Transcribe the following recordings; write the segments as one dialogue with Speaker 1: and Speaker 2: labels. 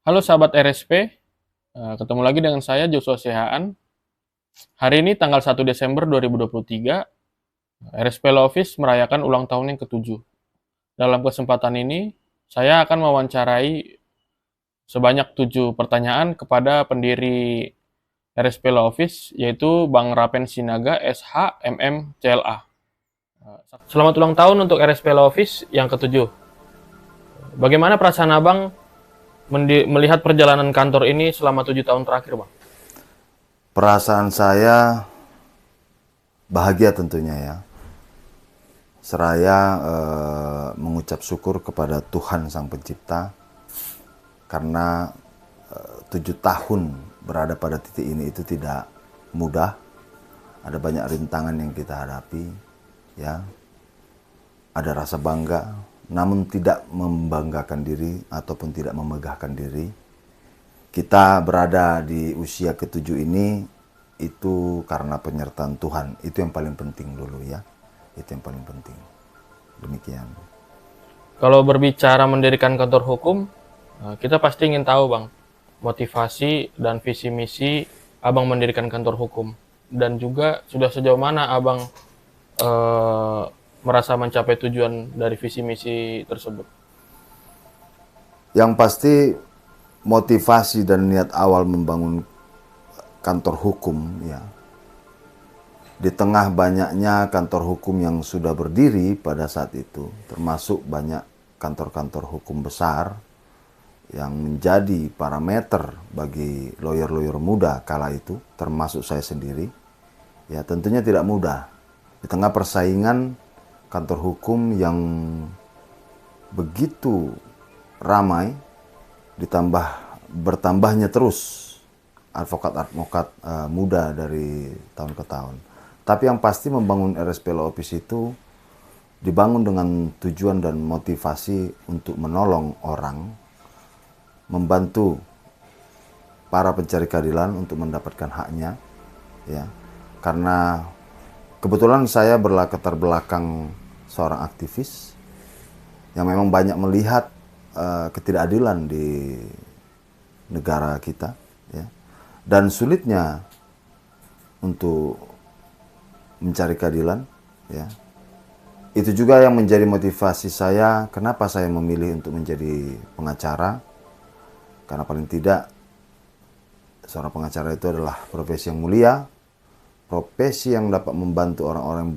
Speaker 1: Halo sahabat RSP, ketemu lagi dengan saya Joshua Sehaan. Hari ini tanggal 1 Desember 2023, RSP Law Office merayakan ulang tahun yang ke-7. Dalam kesempatan ini, saya akan mewawancarai sebanyak 7 pertanyaan kepada pendiri RSP Law Office, yaitu Bang Rapen Sinaga, SH, MM, CLA. Selamat ulang tahun untuk RSP Law Office yang ke-7. Bagaimana perasaan Abang melihat perjalanan kantor ini selama 7 tahun terakhir, Bang?
Speaker 2: Perasaan saya bahagia tentunya ya. Seraya mengucap syukur kepada Tuhan Sang Pencipta karena 7 tahun berada pada titik ini itu tidak mudah. Ada banyak rintangan yang kita hadapi, ya. Ada rasa bangga, namun tidak membanggakan diri ataupun tidak memegahkan diri. Kita berada di usia ke-7 ini itu karena penyertaan Tuhan. Itu yang paling penting dulu ya. Itu yang paling penting. Demikian.
Speaker 1: Kalau berbicara mendirikan kantor hukum, kita pasti ingin tahu, Bang, motivasi dan visi misi Abang mendirikan kantor hukum. Dan juga sudah sejauh mana Abang eh, merasa mencapai tujuan dari visi misi tersebut.
Speaker 2: Yang pasti motivasi dan niat awal membangun kantor hukum ya. Di tengah banyaknya kantor hukum yang sudah berdiri pada saat itu, termasuk banyak kantor-kantor hukum besar yang menjadi parameter bagi lawyer-lawyer muda kala itu, termasuk saya sendiri, ya tentunya tidak mudah. Di tengah persaingan kantor hukum yang begitu ramai, ditambah bertambahnya terus advokat-advokat muda dari tahun ke tahun. Tapi yang pasti membangun RSP Law Office itu dibangun dengan tujuan dan motivasi untuk menolong orang, membantu para pencari keadilan untuk mendapatkan haknya, ya. Karena kebetulan saya berlatar belakang seorang aktivis yang memang banyak melihat ketidakadilan di negara kita, ya. Dan sulitnya untuk mencari keadilan, ya. Itu juga yang menjadi motivasi saya kenapa saya memilih untuk menjadi pengacara. Karena paling tidak seorang pengacara itu adalah profesi yang mulia, profesi yang dapat membantu orang-orang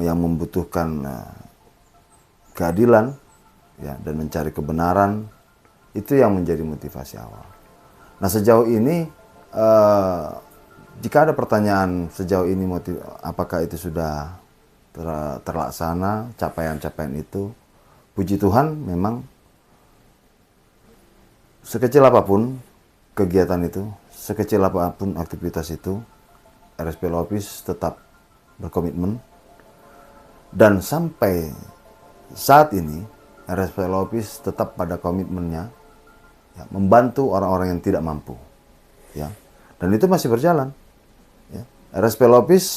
Speaker 2: yang membutuhkan keadilan, ya, dan mencari kebenaran. Itu yang menjadi motivasi awal. Nah, sejauh ini jika ada pertanyaan sejauh ini apakah itu sudah terlaksana, capaian-capaian itu, puji Tuhan memang sekecil apapun kegiatan itu, sekecil apapun aktivitas itu, RSP Law Office tetap berkomitmen. Dan sampai saat ini, RSP Law Office tetap pada komitmennya, ya, membantu orang-orang yang tidak mampu. Ya. Dan itu masih berjalan. Ya. RSP Law Office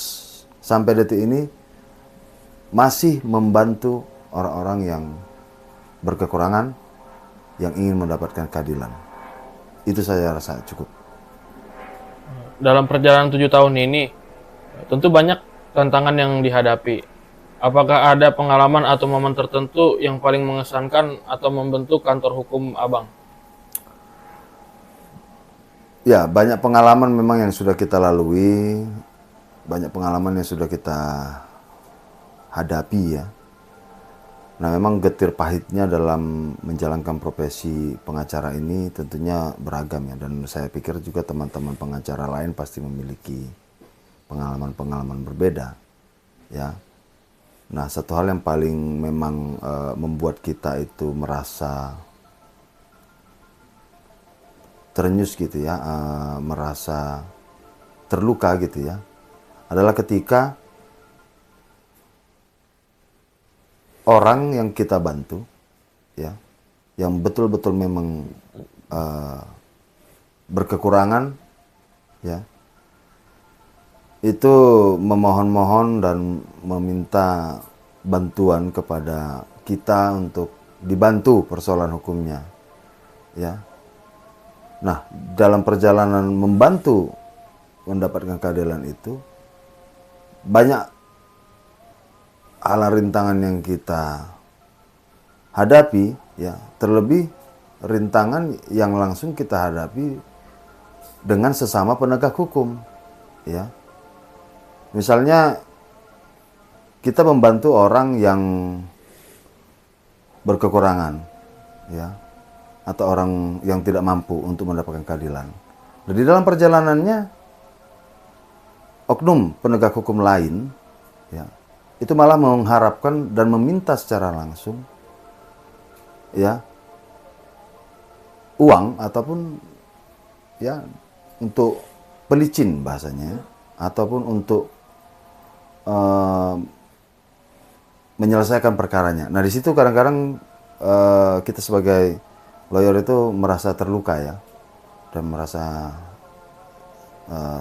Speaker 2: sampai detik ini masih membantu orang-orang yang berkekurangan, yang ingin mendapatkan keadilan. Itu saya rasa cukup.
Speaker 1: Dalam perjalanan 7 tahun ini, tentu banyak tantangan yang dihadapi. Apakah ada pengalaman atau momen tertentu yang paling mengesankan atau membentuk kantor hukum Abang?
Speaker 2: Ya, banyak pengalaman memang yang sudah kita lalui, banyak pengalaman yang sudah kita hadapi ya. Nah, memang getir pahitnya dalam menjalankan profesi pengacara ini tentunya beragam ya. Dan saya pikir juga teman-teman pengacara lain pasti memiliki pengalaman-pengalaman berbeda ya. Nah, satu hal yang paling memang membuat kita itu merasa terenyus gitu ya, merasa terluka gitu ya, adalah ketika orang yang kita bantu, ya, yang betul-betul memang berkekurangan, ya, itu memohon-mohon dan meminta bantuan kepada kita untuk dibantu persoalan hukumnya. ya. Nah, dalam perjalanan membantu mendapatkan keadilan itu banyak hal rintangan yang kita hadapi, ya. Terlebih rintangan yang langsung kita hadapi dengan sesama penegak hukum, ya. Misalnya kita membantu orang yang berkekurangan, ya, atau orang yang tidak mampu untuk mendapatkan keadilan. Dan di dalam perjalanannya, oknum penegak hukum lain, ya, itu malah mengharapkan dan meminta secara langsung, ya, uang ataupun, ya, untuk pelicin bahasanya, ataupun untuk menyelesaikan perkaranya. Nah, di situ kadang-kadang kita sebagai lawyer itu merasa terluka, ya, dan merasa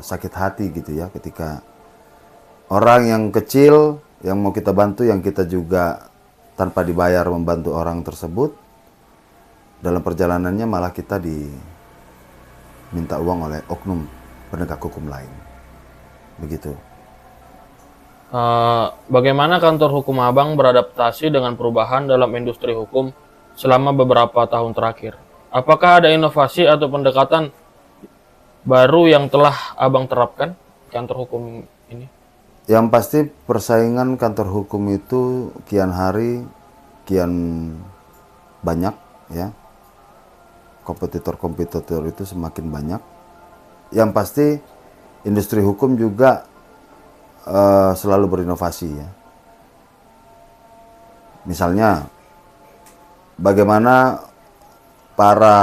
Speaker 2: sakit hati gitu, ya, ketika orang yang kecil yang mau kita bantu, yang kita juga tanpa dibayar membantu orang tersebut, dalam perjalanannya malah kita diminta uang oleh oknum penegak hukum lain. Begitu.
Speaker 1: Bagaimana kantor hukum Abang beradaptasi dengan perubahan dalam industri hukum selama beberapa tahun terakhir? Apakah ada inovasi atau pendekatan baru yang telah Abang terapkan kantor hukum ini?
Speaker 2: Yang pasti persaingan kantor hukum itu kian hari kian banyak, ya. Kompetitor-kompetitor itu semakin banyak. Yang pasti industri hukum juga selalu berinovasi, ya. Misalnya bagaimana para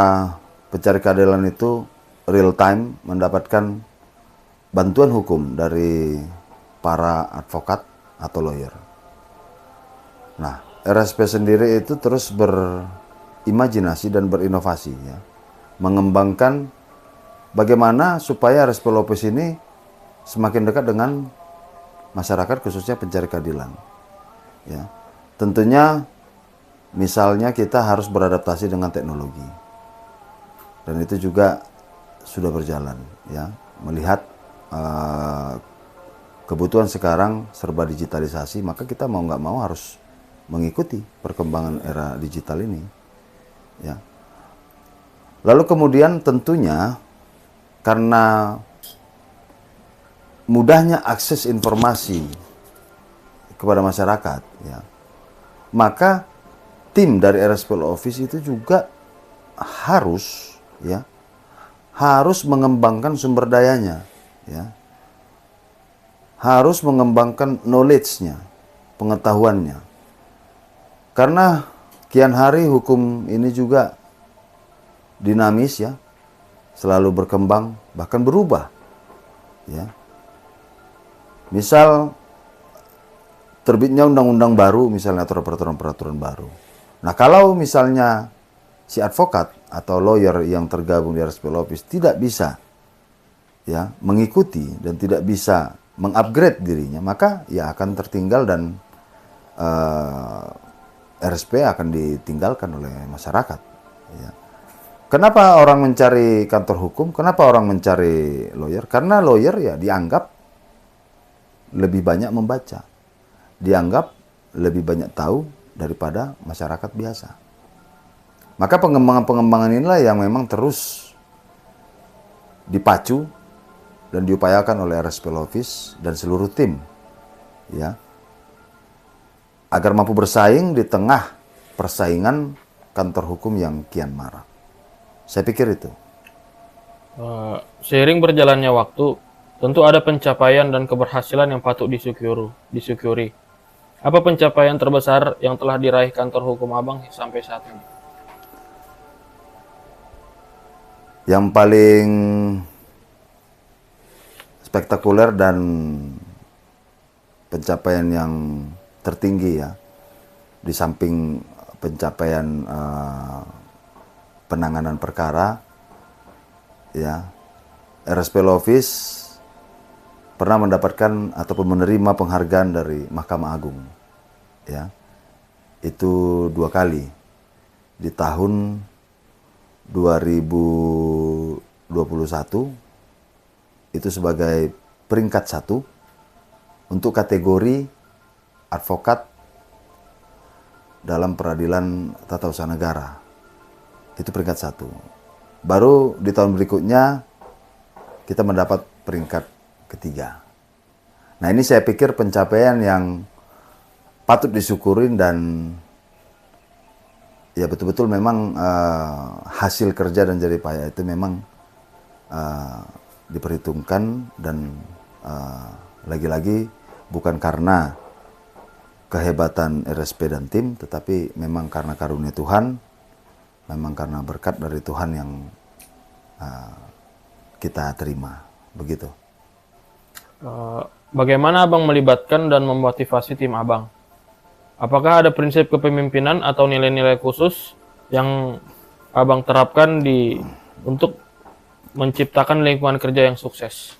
Speaker 2: pencari keadilan itu real time mendapatkan bantuan hukum dari para advokat atau lawyer. Nah, RSP sendiri itu terus berimajinasi dan berinovasi, ya, mengembangkan bagaimana supaya RSP Lopez ini semakin dekat dengan masyarakat, khususnya pencari keadilan, ya. Tentunya misalnya kita harus beradaptasi dengan teknologi, dan itu juga sudah berjalan, ya. Melihat kebutuhan sekarang serba digitalisasi, maka kita mau nggak mau harus mengikuti perkembangan era digital ini, ya. Lalu kemudian tentunya karena mudahnya akses informasi kepada masyarakat, ya, maka tim dari RSP Law Office itu juga harus, ya, harus mengembangkan sumber dayanya, ya, harus mengembangkan knowledge-nya, pengetahuannya, karena kian hari hukum ini juga dinamis, ya, selalu berkembang bahkan berubah, ya. Misal terbitnya undang-undang baru, misalnya, atau peraturan-peraturan baru. Nah, kalau misalnya si advokat atau lawyer yang tergabung di RSP Law Office tidak bisa, ya, mengikuti dan tidak bisa mengupgrade dirinya, maka ya akan tertinggal dan RSP akan ditinggalkan oleh masyarakat, ya. Kenapa orang mencari kantor hukum? Kenapa orang mencari lawyer? Karena lawyer, ya, dianggap lebih banyak membaca, dianggap lebih banyak tahu daripada masyarakat biasa. Maka pengembangan-pengembangan inilah yang memang terus dipacu dan diupayakan oleh RSP Law Office dan seluruh tim, ya, agar mampu bersaing di tengah persaingan kantor hukum yang kian marak. Saya pikir itu.
Speaker 1: Seiring berjalannya waktu, tentu ada pencapaian dan keberhasilan yang patut disyukuri. Apa pencapaian terbesar yang telah diraih kantor hukum Abang sampai saat ini?
Speaker 2: Yang paling spektakuler dan pencapaian yang tertinggi, ya, di samping pencapaian penanganan perkara, ya, RSP Law Office pernah mendapatkan ataupun menerima penghargaan dari Mahkamah Agung, ya. Itu 2 kali, di tahun 2021 itu sebagai peringkat 1 untuk kategori advokat dalam peradilan tata usaha negara. Itu peringkat 1. Baru di tahun berikutnya kita mendapat peringkat ketiga. Nah, ini saya pikir pencapaian yang patut disyukurin dan ya betul-betul memang hasil kerja dan jerih payah itu memang diperhitungkan dan lagi-lagi bukan karena kehebatan RSP dan tim, tetapi memang karena karunia Tuhan, memang karena berkat dari Tuhan yang kita terima, begitu.
Speaker 1: Bagaimana Abang melibatkan dan memotivasi tim Abang? Apakah ada prinsip kepemimpinan atau nilai-nilai khusus yang Abang terapkan untuk menciptakan lingkungan kerja yang sukses?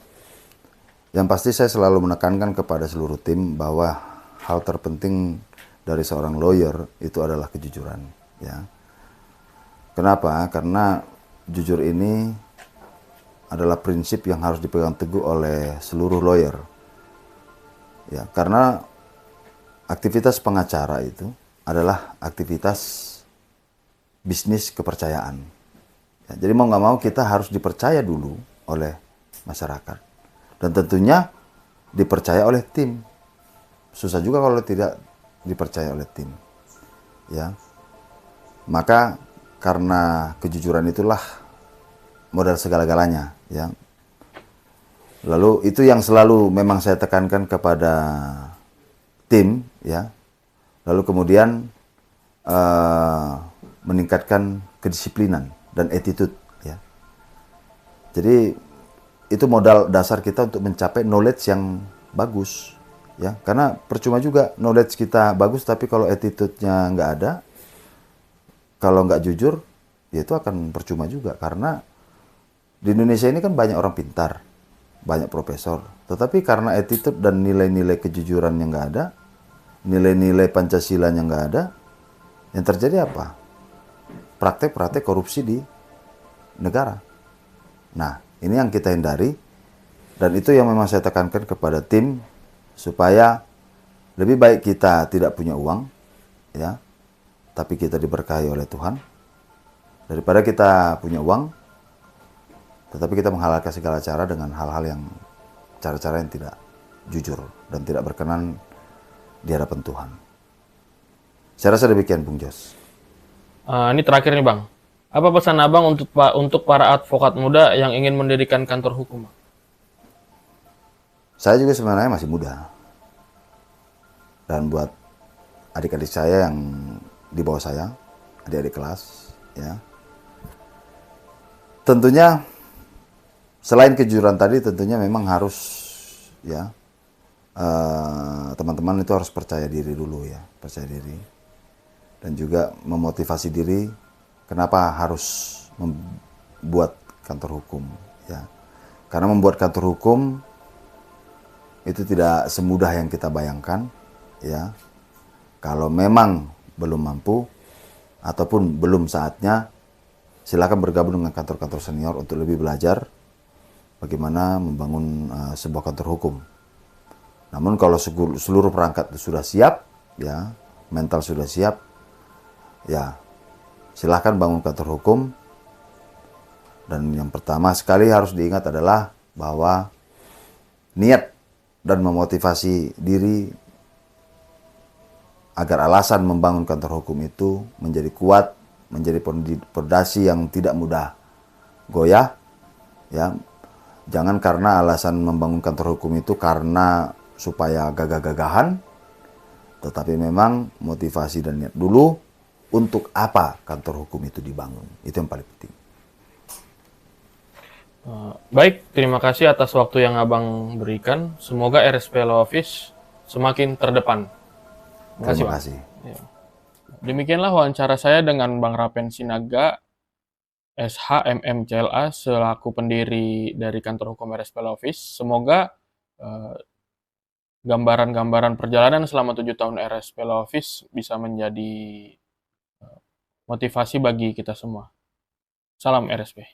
Speaker 2: Yang pasti saya selalu menekankan kepada seluruh tim bahwa hal terpenting dari seorang lawyer itu adalah kejujuran. Ya. Kenapa? Karena jujur ini adalah prinsip yang harus dipegang teguh oleh seluruh lawyer. Ya, karena aktivitas pengacara itu adalah aktivitas bisnis kepercayaan. Ya, jadi mau nggak mau kita harus dipercaya dulu oleh masyarakat. Dan tentunya dipercaya oleh tim. Susah juga kalau tidak dipercaya oleh tim. Ya. Maka karena kejujuran itulah modal segala-galanya, ya. Lalu itu yang selalu memang saya tekankan kepada tim, ya. Lalu kemudian meningkatkan kedisiplinan dan attitude, ya. Jadi itu modal dasar kita untuk mencapai knowledge yang bagus, ya. Karena percuma juga knowledge kita bagus tapi kalau attitude-nya nggak ada, kalau nggak jujur, ya itu akan percuma juga. Karena di Indonesia ini kan banyak orang pintar, banyak profesor. Tetapi karena attitude dan nilai-nilai kejujuran yang nggak ada, nilai-nilai Pancasila yang nggak ada, yang terjadi apa? Praktek-praktek korupsi di negara. Nah, ini yang kita hindari. Dan itu yang memang saya tekankan kepada tim, supaya lebih baik kita tidak punya uang, ya, tapi kita diberkahi oleh Tuhan, daripada kita punya uang, tetapi kita menghalalkan segala cara dengan hal-hal yang cara-cara yang tidak jujur dan tidak berkenan di hadapan Tuhan. Saya rasa demikian, Bung Jos.
Speaker 1: Ini terakhir nih Bang. Apa pesan Abang untuk para advokat muda yang ingin mendirikan kantor hukum?
Speaker 2: Saya juga sebenarnya masih muda. Dan buat adik-adik saya yang di bawah saya, adik-adik kelas, ya. Tentunya selain kejujuran tadi, tentunya memang harus, ya, teman-teman itu harus percaya diri dulu, ya, percaya diri, dan juga memotivasi diri. Kenapa harus membuat kantor hukum, ya? Karena membuat kantor hukum itu tidak semudah yang kita bayangkan, ya. Kalau memang belum mampu ataupun belum saatnya, silakan bergabung dengan kantor-kantor senior untuk lebih belajar bagaimana membangun sebuah kantor hukum. Namun kalau seluruh perangkat sudah siap, ya, mental sudah siap, ya, silahkan bangun kantor hukum. Dan yang pertama sekali harus diingat adalah bahwa niat dan memotivasi diri agar alasan membangun kantor hukum itu menjadi kuat, menjadi fondasi yang tidak mudah goyah, ya. Jangan karena alasan membangun kantor hukum itu karena supaya gagah-gagahan, tetapi memang motivasi dan niat dulu untuk apa kantor hukum itu dibangun. Itu yang paling penting.
Speaker 1: Baik, terima kasih atas waktu yang Abang berikan. Semoga RSP Law Office semakin terdepan.
Speaker 2: Terima kasih.
Speaker 1: Ya. Demikianlah wawancara saya dengan Bang Rapen Sinaga, SH MMCLA, selaku pendiri dari kantor hukum RSP Law Office. Semoga gambaran-gambaran perjalanan selama 7 tahun RSP Law Office bisa menjadi motivasi bagi kita semua. Salam RSP.